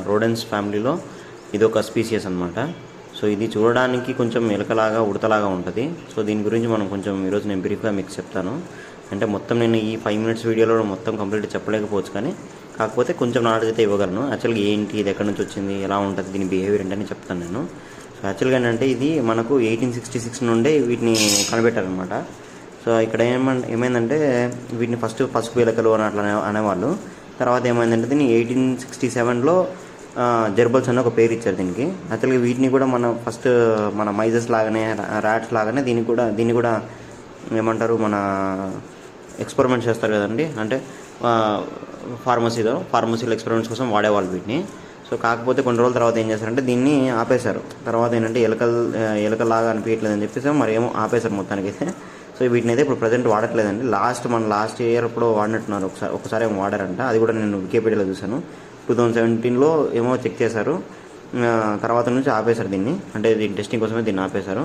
Rodents ఫ్యామిలీలో ఇది ఒక స్పీసియస్ అనమాట. సో ఇది చూడడానికి కొంచెం ఎలకలాగా ఉడతలాగా ఉంటుంది. సో దీని గురించి మనం కొంచెం ఈరోజు నేను బ్రీఫ్గా మీకు చెప్తాను. అంటే మొత్తం నేను ఈ 5 minutes వీడియోలో మొత్తం కంప్లీట్ చెప్పలేకపోవచ్చు, కానీ కాకపోతే కొంచెం నాలెడ్జ్ అయితే ఇవ్వగలను. యాక్చువల్గా ఏంటి, ఇది ఎక్కడి నుంచి వచ్చింది, ఎలా ఉంటుంది, దీని బిహేవియర్ ఏంటని చెప్తాను నేను. సో యాక్చువల్గా ఏంటంటే ఇది మనకు 1866 నుండే వీటిని కనిపెట్టారనమాట. సో ఇక్కడ ఏమైందంటే వీటిని ఫస్ట్ పసుపు ఎలకలు అని అట్లా అనేవాళ్ళు. తర్వాత ఏమైందంటే దీన్ని 1867లో జెర్బల్స్ అని ఒక పేరు ఇచ్చారు దీనికి. యాక్చువల్గా వీటిని కూడా మన మైజెస్ లాగానే, ర్యాట్స్ లాగానే దీన్ని కూడా ఏమంటారు, మన ఎక్స్పెరిమెంట్స్ చేస్తారు కదండి, అంటే ఫార్మసీలో ఎక్స్పెరిమెంట్స్ కోసం వాడేవాళ్ళు వీటిని. సో కాకపోతే కొన్ని రోజుల తర్వాత ఏం చేశారంటే దీన్ని ఆపేశారు. తర్వాత ఏంటంటే ఎలకల్లాగా అనిపించట్లేదని చెప్పేసి మరి ఏమో ఆపేశారు మొత్తానికి అయితే. సో వీటిని అయితే ఇప్పుడు ప్రజెంట్ వాడట్లేదండి. లాస్ట్ ఇయర్ ఇప్పుడు వాడినట్టున్నారు, ఒకసారి ఏమో వాడారంట. అది కూడా నేను వికీపీడియాలో చూశాను. 2017లో ఏమో చెక్ చేశారు, తర్వాత నుంచి ఆపేశారు దీన్ని. అంటే దీని టెస్టింగ్ కోసమే దీన్ని ఆపేశారు.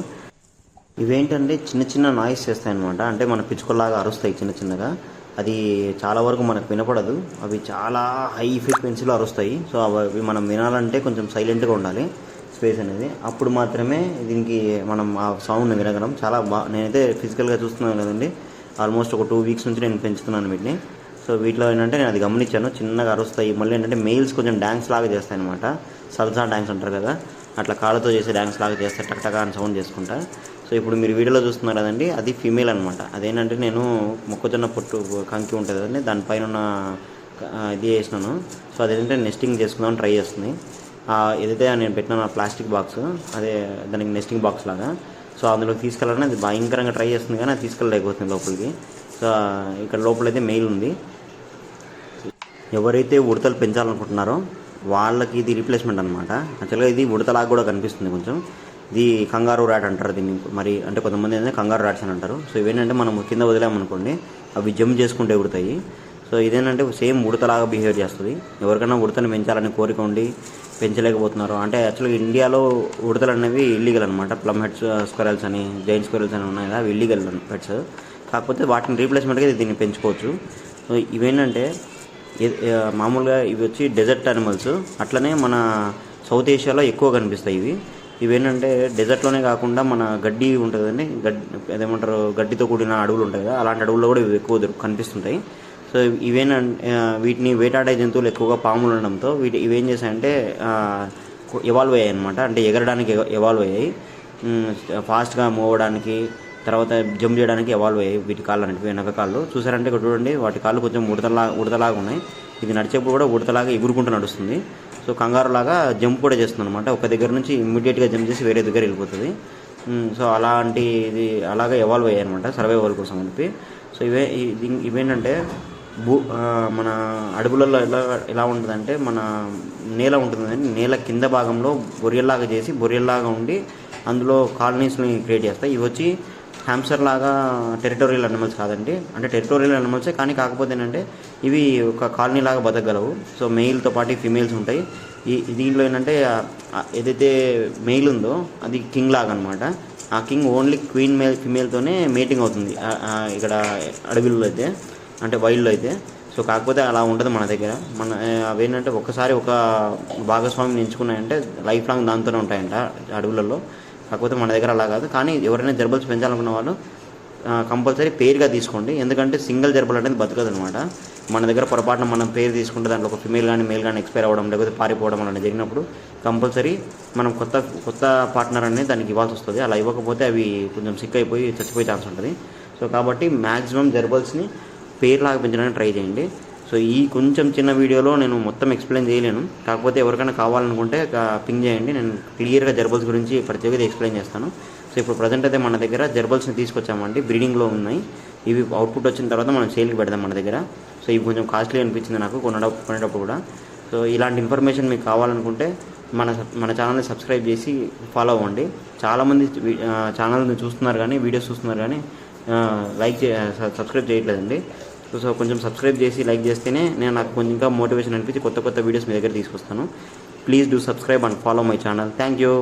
ఇవేంటంటే చిన్న నాయిస్ చేస్తాయి అనమాట. అంటే మన పిచ్చుకల్లాగా అరుస్తాయి చిన్నగా. అది చాలా వరకు మనకు వినపడదు, అవి చాలా హై ఫ్రీక్వెన్సీలో అరుస్తాయి. సో అవి మనం వినాలంటే కొంచెం సైలెంట్గా ఉండాలి స్పేస్ అనేది, అప్పుడు మాత్రమే దీనికి మనం ఆ సౌండ్ని వినగలం. చాలా నేనైతే ఫిజికల్గా చూస్తున్నాను కదండి, ఆల్మోస్ట్ ఒక 2 weeks నుంచి నేను పెంచుతున్నాను వీటిని. సో వీటిలో ఏంటంటే నేను అది గమనించాను, చిన్నగా అరుస్తాయి. మళ్ళీ ఏంటంటే మెయిల్స్ కొంచెం డ్యాన్స్ లాగా చేస్తాయి అనమాట. సల్సా డ్యాన్స్ అంటారు కదా, అట్లా కాళ్ళతో చేసే డ్యాన్స్ లాగా చేస్తాయి, టక్టగా అని సౌండ్ చేసుకుంటా. సో ఇప్పుడు మీరు వీడియోలో చూస్తున్నారు కదండి, అది ఫీమేల్ అనమాట. అదేంటంటే నేను మొక్కజొన్న పొట్టు కంకి ఉంటుంది కదండి, దానిపైన ఉన్న ఇది వేసినాను. సో అదేంటంటే నెస్టింగ్ చేసుకుందామని ట్రై చేస్తుంది. ఏదైతే నేను పెట్టిన ప్లాస్టిక్ బాక్స్, అదే దానికి నెస్టింగ్ బాక్స్ లాగా. సో అందులోకి తీసుకెళ్ళాలని అది భయంకరంగా ట్రై చేస్తుంది, కానీ అది తీసుకెళ్ళలేకపోతుంది లోపలికి. సో ఇక్కడ లోపలైతే మెయిల్ ఉంది. ఎవరైతే ఉడతలు పెంచాలనుకుంటున్నారో వాళ్ళకి ఇది రీప్లేస్మెంట్ అనమాట. యాక్చువల్గా ఇది ఉడతలాగా కూడా కనిపిస్తుంది కొంచెం. ఇది కంగారు ర్యాట్ అంటారు దీన్ని. మరి అంటే కొంతమంది ఏంటంటే కంగారు ర్యాట్స్ అని అంటారు. సో ఇవేంటంటే మనం కింద వదిలేమనుకోండి అవి జంప్ చేసుకుంటూ ఎగురుతాయి. సో ఇదేంటంటే సేమ్ ఉడతలాగా బిహేవ్ చేస్తుంది. ఎవరికైనా ఉడతని పెంచాలని కోరిక ఉండి పెంచలేకపోతున్నారు అంటే, యాక్చువల్గా ఇండియాలో ఉడతలు అనేవి ఇల్లీగల్ అనమాట. ప్లమ్ హెడ్ స్క్వెరల్స్ అని, జైంట్ స్క్వెరల్స్ అని ఉన్నాయి కదా, అవి ఇల్లీగల్ పెట్స్. కాకపోతే వాటిని రీప్లేస్మెంట్గా దీన్ని పెంచుకోవచ్చు. సో ఇవేంటంటే మామూలుగా ఇవి వచ్చి డెజర్ట్ యానిమల్స్. అట్లనే మన సౌత్ ఏషియాలో ఎక్కువ కనిపిస్తాయి ఇవేంటంటే డెజర్ట్లోనే కాకుండా మన గడ్డి ఉంటుంది కదండి, అదేమంటారు, గడ్డితో కూడిన అడవులు ఉంటాయి కదా, అలాంటి అడవుల్లో కూడా ఇవి ఎక్కువ కనిపిస్తుంటాయి. సో వీటిని వేటాడే జంతువులు ఎక్కువగా పాములు ఉండడంతో ఇవేం చేశాయంటే ఎవాల్వ్ అయ్యాయి అనమాట. అంటే ఎగరడానికి ఎవాల్వ్ అయ్యాయి, ఫాస్ట్గా మూవ్ అవ్వడానికి, తర్వాత జంప్ చేయడానికి ఎవాల్వ్ అయ్యాయి వీటి కాళ్ళు అనేవి, వెనక కాళ్ళు. చూసారంటే ఇక్కడ చూడండి, వాటి కాళ్ళు కొంచెం ఉడతలాగా ఉన్నాయి. ఇది నడిచేప్పుడు కూడా ఉడతలాగా ఎగురుకుంటూ నడుస్తుంది. సో కంగారు లాగా జంప్ కూడా చేస్తుంది అనమాట. ఒక దగ్గర నుంచి ఇమ్మీడియట్గా జంప్ చేసి వేరే దగ్గర వెళ్ళిపోతుంది. సో ఇది అలాగే ఎవాల్వ్ అయ్యాయి అనమాట సర్వైవల్ కోసం అని. సో ఇవేంటంటే మన అడవులలో ఎలా ఉంటుందంటే, మన నేల ఉంటుందండి, నేల కింద భాగంలో బొరియల్లాగా ఉండి అందులో కాలనీస్ని క్రియేట్ చేస్తాయి. ఇవి వచ్చి హ్యామ్స్టర్ లాగా టెరిటోరియల్ అనిమల్స్ కాదండి, అంటే టెరిటోరియల్ అనిమల్సే, కానీ కాకపోతే ఏంటంటే ఇవి ఒక కాలనీ లాగా బతకగలవు. సో మెయిల్తో పాటు ఫీమేల్స్ ఉంటాయి. దీంట్లో ఏంటంటే ఏదైతే మెయిల్ ఉందో అది కింగ్ లాగా అనమాట. ఆ కింగ్ ఓన్లీ క్వీన్ ఫీమేల్తోనే మేటింగ్ అవుతుంది ఇక్కడ అడవిలో అయితే, అంటే వైల్డ్లో అయితే. సో కాకపోతే అలా ఉంటుంది మన దగ్గర. అవేంటంటే ఒకసారి ఒక భాగస్వామిని ఎంచుకున్నాయంటే లైఫ్ లాంగ్ దాంతోనే ఉంటాయంట అడవులలో. కాకపోతే మన దగ్గర అలా కాదు. కానీ ఎవరైనా జెర్బల్స్ పెంచాలనుకున్న వాళ్ళు కంపల్సరీ పేరుగా తీసుకోండి, ఎందుకంటే సింగిల్ జెర్బల్ అనేది బతకదు అనమాట. మన దగ్గర పొరపాటున మనం పేరు తీసుకుంటే దాంట్లో ఒక ఫిమేల్ కానీ మేల్ కానీ ఎక్స్పైర్ అవ్వడం, లేకపోతే పారిపోవడం అలాంటి జరిగినప్పుడు కంపల్సరీ మనం కొత్త పార్ట్నర్ అనేది దానికి ఇవ్వాల్సి వస్తుంది. అలా ఇవ్వకపోతే అవి కొంచెం సిక్ అయిపోయి చచ్చిపోయే ఛాన్స్ ఉంటుంది. సో కాబట్టి మ్యాక్సిమం జెర్బల్స్ని పేరులాగా పెంచడానికి ట్రై చేయండి. సో ఈ కొంచెం చిన్న వీడియోలో నేను మొత్తం ఎక్స్ప్లెయిన్ చేయలేను, కాకపోతే ఎవరికైనా కావాలనుకుంటే పింగ్ చేయండి, నేను క్లియర్గా జెర్బల్స్ గురించి ప్రత్యేకంగా ఎక్స్ప్లెయిన్ చేస్తాను. సో ఇప్పుడు ప్రజెంట్ అయితే మన దగ్గర జెర్బల్స్ని తీసుకొచ్చామండి, బ్రీడింగ్లో ఉన్నాయి. ఇవి అవుట్పుట్ వచ్చిన తర్వాత మనం సేల్కి పెడదాం మన దగ్గర. సో ఇవి కొంచెం కాస్ట్లీ అనిపించింది నాకు కొనేటప్పుడు కూడా. సో ఇలాంటి ఇన్ఫర్మేషన్ మీకు కావాలనుకుంటే మన ఛానల్ని సబ్స్క్రైబ్ చేసి ఫాలో అవ్వండి. చాలామంది ఛానల్ని చూస్తున్నారు కానీ, వీడియోస్ చూస్తున్నారు కానీ సబ్స్క్రైబ్ చేయట్లేదండి. సో కొంచెం సబ్స్క్రైబ్ చేసి లైక్ చేస్తేనే నాకు కొంచెం ఇంకా మోటివేషన్ అనిపించి కొత్త వీడియోస్ మీ దగ్గర తీసుకొస్తాను. Please do subscribe and follow my channel. Thank you.